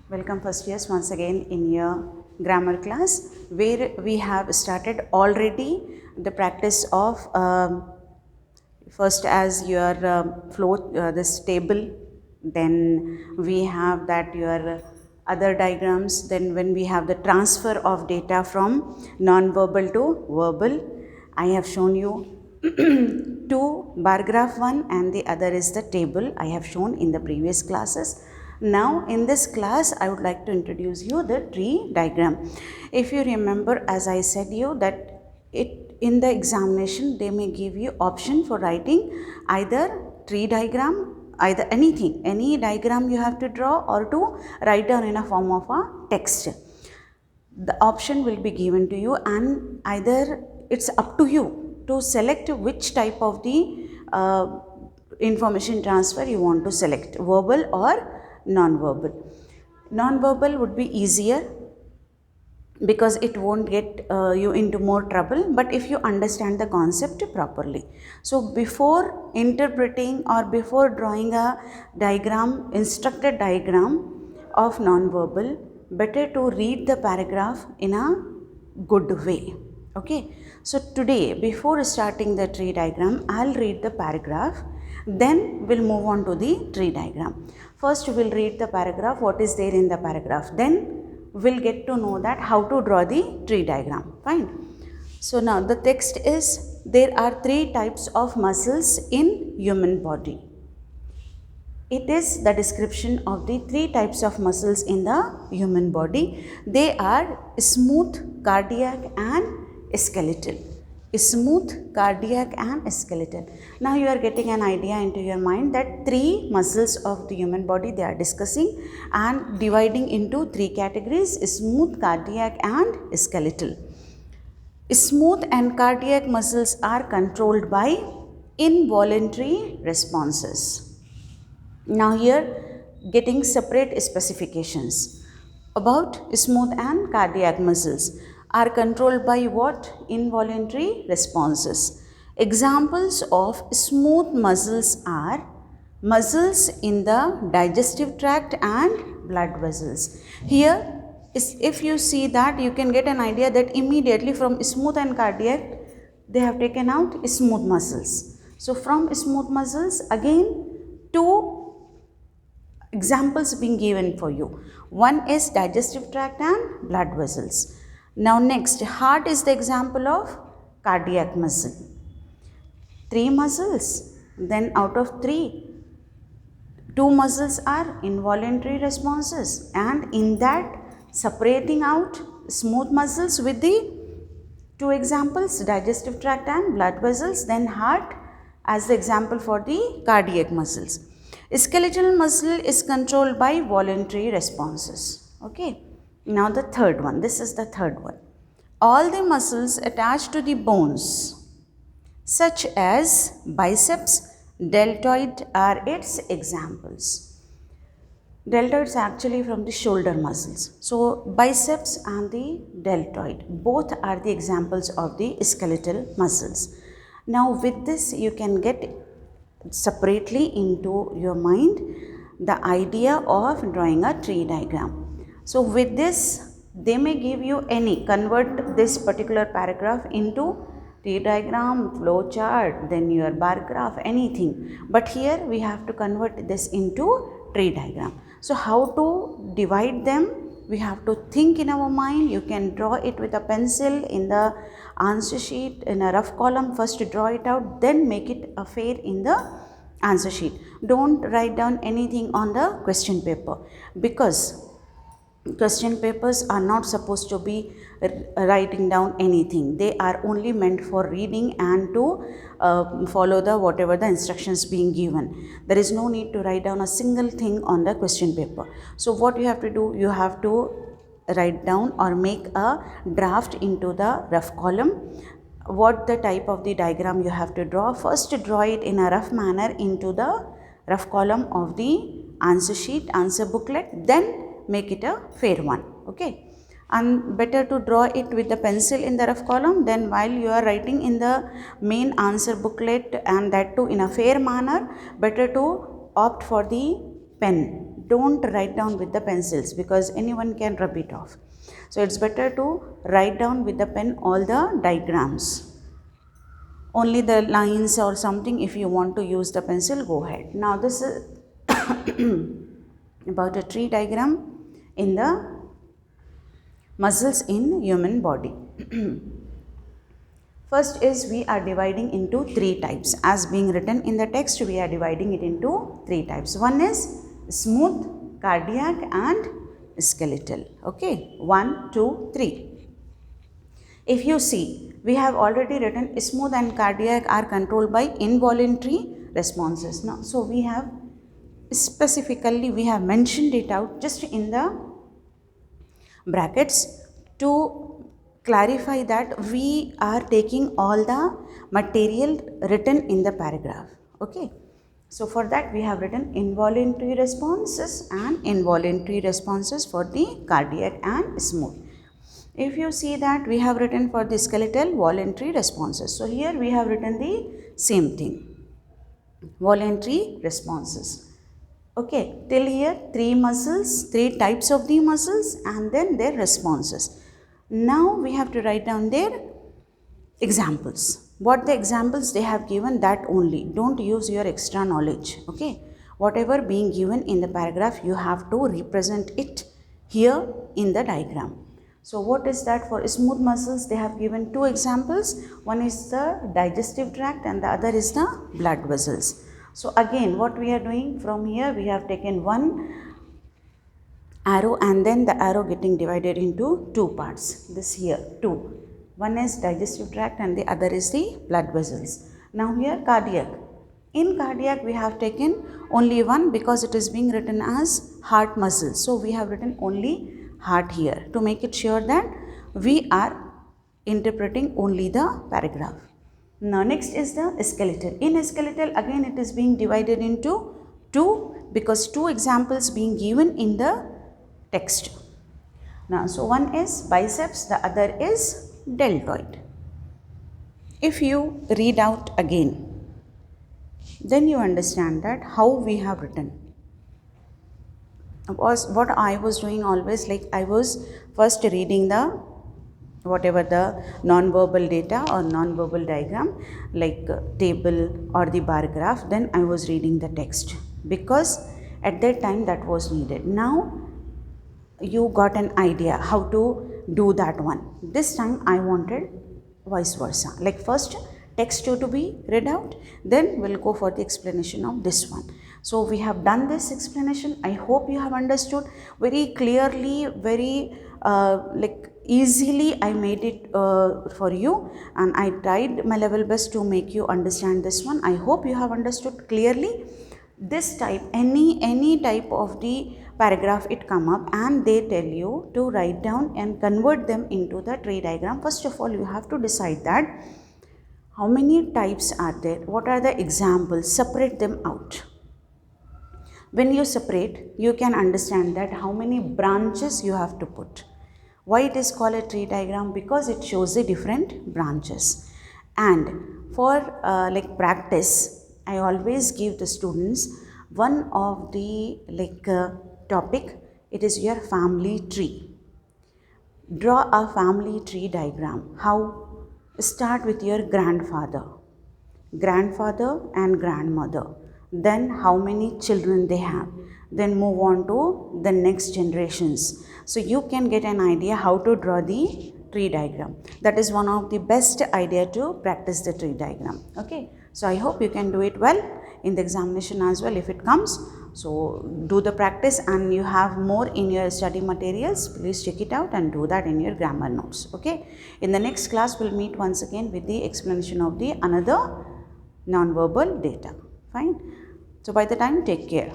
Welcome first years once again in your grammar class, where we have started already the practice of first as your flow this table, then we have that your other diagrams, then when we have the transfer of data from non-verbal to verbal. I have shown you two bar graph, one and the other is the table I have shown in the previous classes. Now in this class I would like to introduce you the tree diagram. If you remember, as I said you that it in the examination they may give you option for writing either tree diagram, either anything, any diagram you have to draw or to write down in a form of a text. The option will be given to you and either it's up to you to select which type of the information transfer you want to select, verbal or non-verbal. Non-verbal would be easier because it won't get you into more trouble, but if you understand the concept properly. So before interpreting or before drawing a diagram, instructed diagram of non-verbal, better to read the paragraph in a good way. Okay, so today before starting the tree diagram, I'll read the paragraph, then we'll move on to the tree diagram. First we'll read the paragraph, what is there in the paragraph, then we'll get to know that how to draw the tree diagram. Fine. So now the text is, there are three types of muscles in human body. It is the description of the three types of muscles in the human body. They are smooth, cardiac and skeletal. Smooth, cardiac and skeletal. Now you are getting an idea into your mind that three muscles of the human body they are discussing and dividing into three categories: smooth, cardiac and skeletal. Smooth and cardiac muscles are controlled by involuntary responses. Now here getting separate specifications about smooth and cardiac muscles are controlled by what? Involuntary responses. Examples of smooth muscles are muscles in the digestive tract and blood vessels. Here if you see that, you can get an idea that immediately from smooth and cardiac they have taken out smooth muscles. So from smooth muscles again two examples being given for you. One is digestive tract and blood vessels. Now next, heart is the example of cardiac muscle. Three muscles, then out of three, two muscles are involuntary responses, and in that separating out smooth muscles with the two examples, digestive tract and blood vessels, then heart as the example for the cardiac muscles. Skeletal muscle is controlled by voluntary responses. Okay. Now the third one, this is the third one. All the muscles attached to the bones, such as biceps, deltoid are its examples. Deltoids are actually from the shoulder muscles. So biceps and the deltoid, both are the examples of the skeletal muscles. Now with this you can get separately into your mind the idea of drawing a tree diagram. So with this they may give you any, convert this particular paragraph into tree diagram, flow chart, then your bar graph, anything. But here we have to convert this into tree diagram. So how to divide them? We have to think in our mind. You can draw it with a pencil in the answer sheet in a rough column. First draw it out, then make it a fair in the answer sheet. Don't write down anything on the question paper, because question papers are not supposed to be writing down anything. They are only meant for reading and to follow the whatever the instructions being given. There is no need to write down a single thing on the question paper. So what you have to do, you have to write down or make a draft into the rough column. What the type of the diagram you have to draw, first draw it in a rough manner into the rough column of the answer sheet, answer booklet, then make it a fair one. Okay, and better to draw it with the pencil in the rough column, then while you are writing in the main answer booklet, and that too in a fair manner, better to opt for the pen. don't write down with the pencils because anyone can rub it off. So it's better to write down with the pen all the diagrams. Only the lines or something, if you want to use the pencil, go ahead. Now this is about a tree diagram in the muscles in human body. First is we are dividing into 3 types. As being written in the text, we are dividing it into 3 types. One is smooth, cardiac and skeletal. Okay, 1, 2, 3. If you see, we have already written smooth and cardiac are controlled by involuntary responses. Now, so we have specifically, we have mentioned it out just in the brackets to clarify that we are taking all the material written in the paragraph. Okay. So for that we have written involuntary responses and involuntary responses for the cardiac and smooth. If you see that we have written for the skeletal voluntary responses. So here we have written the same thing, voluntary responses. Okay, till here 3 muscles, 3 types of the muscles and then their responses. Now we have to write down their examples. What the examples they have given, that only. Don't use your extra knowledge. Okay. Whatever being given in the paragraph, you have to represent it here in the diagram. So what is that? For smooth muscles, they have given 2 examples. One is the digestive tract and the other is the blood vessels. So again, what we are doing from here, we have taken one arrow and then the arrow getting divided into 2 parts. This here 2. One is digestive tract and the other is the blood vessels. Now here cardiac. In cardiac we have taken only one because it is being written as heart muscle. So we have written only heart here to make it sure that we are interpreting only the paragraph. Now next is the skeletal. In skeletal again it is being divided into 2 because 2 examples being given in the text. Now, so one is biceps, the other is deltoid. If you read out again, then you understand that how we have written. Was what I was doing always, like I was first reading the whatever the non-verbal data or non-verbal diagram, like table or the bar graph, then I was reading the text because at that time that was needed. Now you got an idea how to do that one. This time I wanted vice versa, like first text to be read out, then we'll go for the explanation of this one. So we have done this explanation. I hope you have understood very clearly, very like easily I made it for you, and I tried my level best to make you understand this one. I hope you have understood clearly. This type, any type of the paragraph it come up and they tell you to write down and convert them into the tree diagram. First of all, you have to decide that how many types are there, what are the examples, separate them out. When you separate, you can understand that how many branches you have to put. Why it is called a tree diagram? Because it shows the different branches. And for like practice, I always give the students one of the topic. It is your family tree. Draw a family tree diagram. How? Start with your grandfather and grandmother. Then how many children they have. Then move on to the next generations. So you can get an idea how to draw the tree diagram. That is one of the best idea to practice the tree diagram. Okay. So I hope you can do it well in the examination as well if it comes. So do the practice, and you have more in your study materials. Please check it out and do that in your grammar notes. Okay. In the next class, we'll meet once again with the explanation of the another non-verbal data. Fine. So by the time, take care.